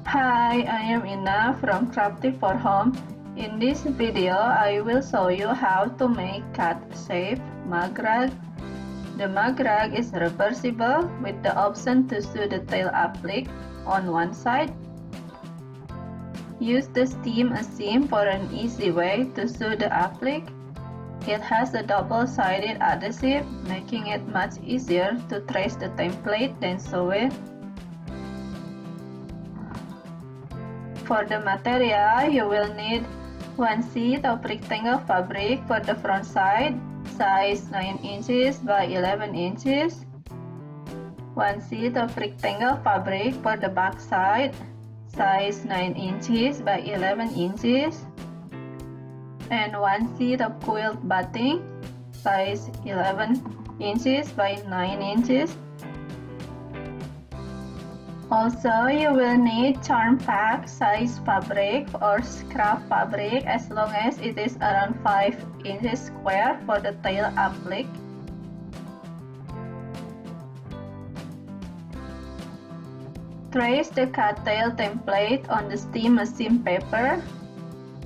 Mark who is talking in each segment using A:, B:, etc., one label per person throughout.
A: Hi, I am Ina from Crafty for Home. In this video, I will show you how to make cat-shaped mug rug. The mug rug is reversible with the option to sew the tail applique on one side. Use the steam seam for an easy way to sew the applique. It has a double-sided adhesive, making it much easier to trace the template than sew it. For the material, you will need one sheet of rectangle fabric for the front side, size 9 inches by 11 inches. One sheet of rectangle fabric for the back side, size 9 inches by 11 inches. And one sheet of quilt batting, size 11 inches by 9 inches. Also, you will need charm pack size fabric or scrap fabric as long as it is around 5 inches square for the tail applique. Trace the cattail template on the steam seam paper.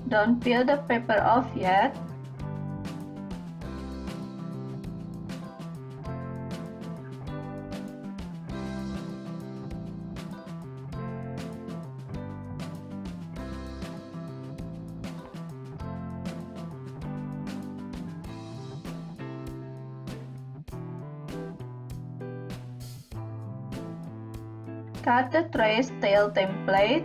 A: Don't peel the paper off yet. Cut the trace tail template.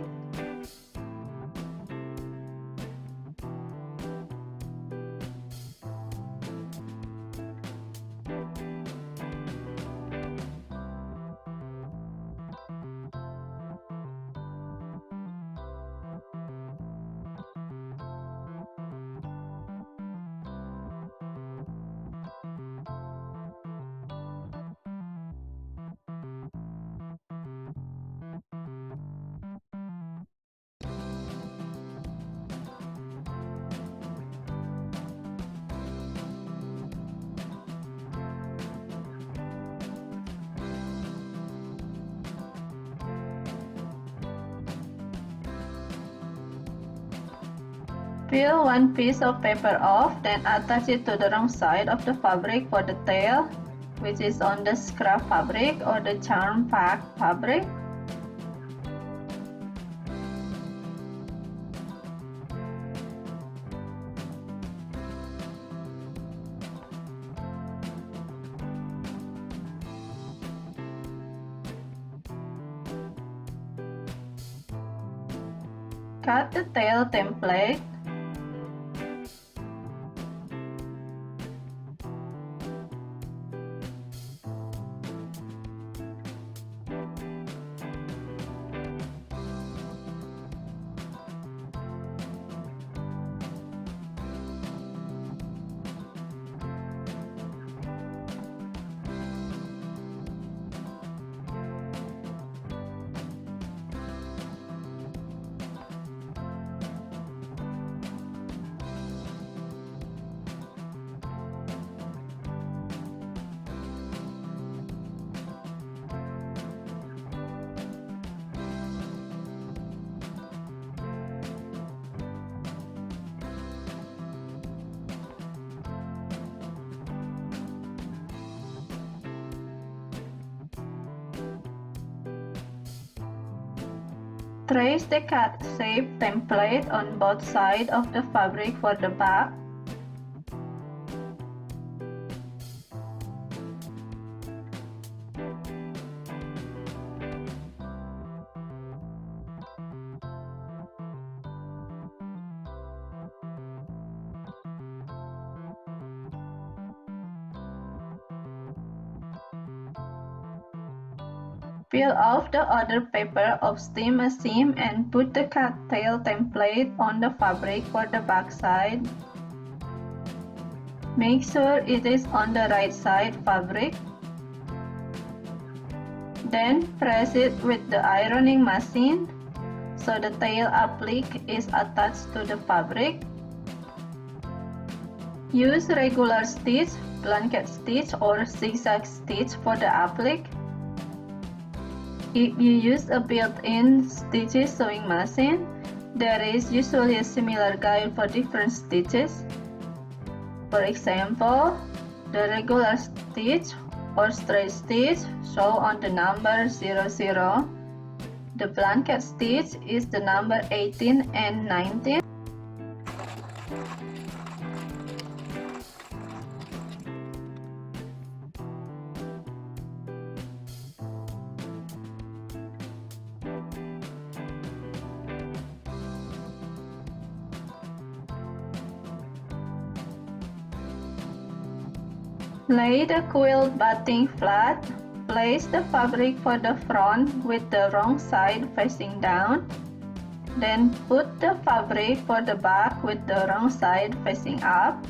A: Peel one piece of paper off, then attach it to the wrong side of the fabric for the tail, which is on the scrap fabric or the charm pack fabric. Cut the tail template. Trace the cat-shaped template on both sides of the fabric for the back. Peel off the other paper of steam seam and put the cattail template on the fabric for the back side. Make sure it is on the right side fabric. Then press it with the ironing machine so the tail applique is attached to the fabric. Use regular stitch, blanket stitch or zigzag stitch for the applique. If you use a built-in stitches sewing machine, there is usually a similar guide for different stitches. For example, the regular stitch or straight stitch show on the number 00. The blanket stitch is the number 18 and 19. Lay the quilt batting flat. Place the fabric for the front with the wrong side facing down. Then put the fabric for the back with the wrong side facing up.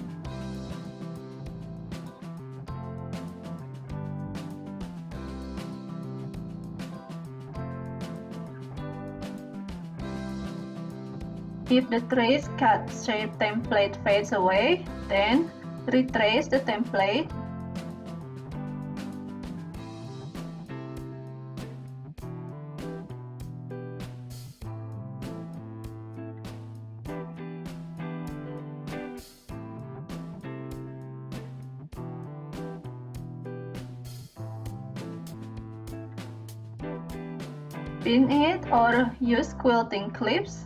A: If the trace cut shape template fades away, then retrace the template. Pin it or use quilting clips.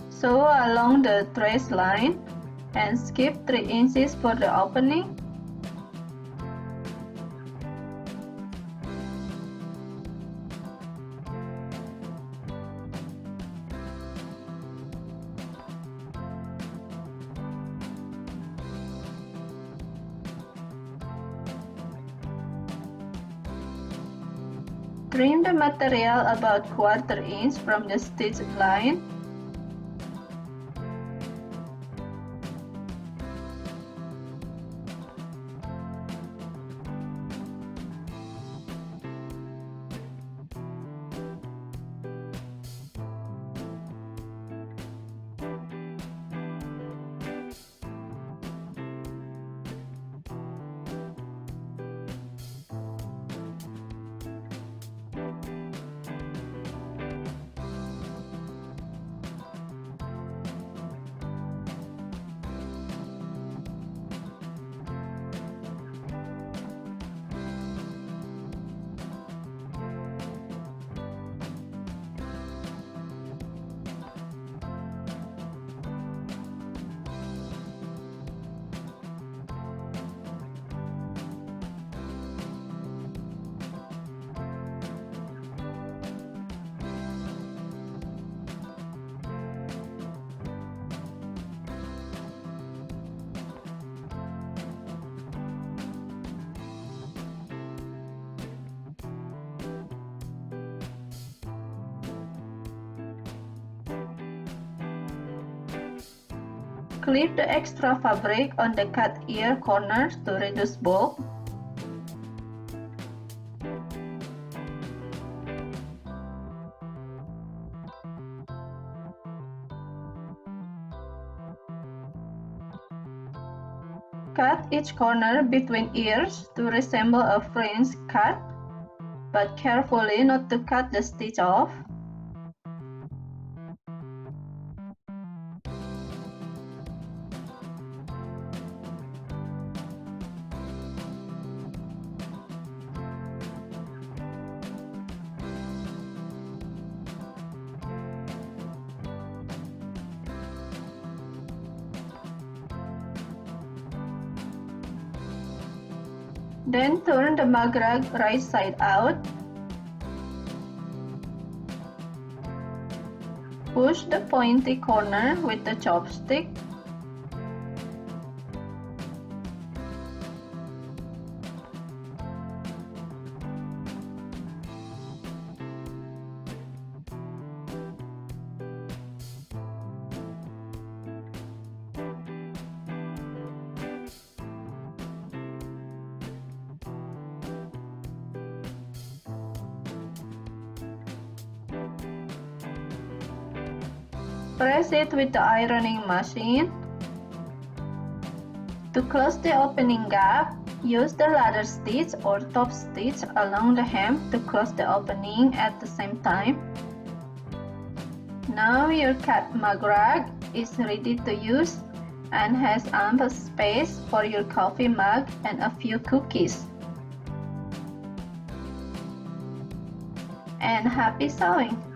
A: Sew along the trace line and skip 3 inches for the opening. Trim the material about 1/4 inch from the stitch line. Clip the extra fabric on the cut ear corners to reduce bulk. Cut each corner between ears to resemble a fringe cut, but carefully not to cut the stitch off. Then turn the magrag right side out. Push the pointy corner with the chopstick. press it with the ironing machine. To close the opening gap, use the ladder stitch or top stitch along the hem to close the opening at the same time. Now your cat mug rag is ready to use and has ample space for your coffee mug and a few cookies. And happy sewing!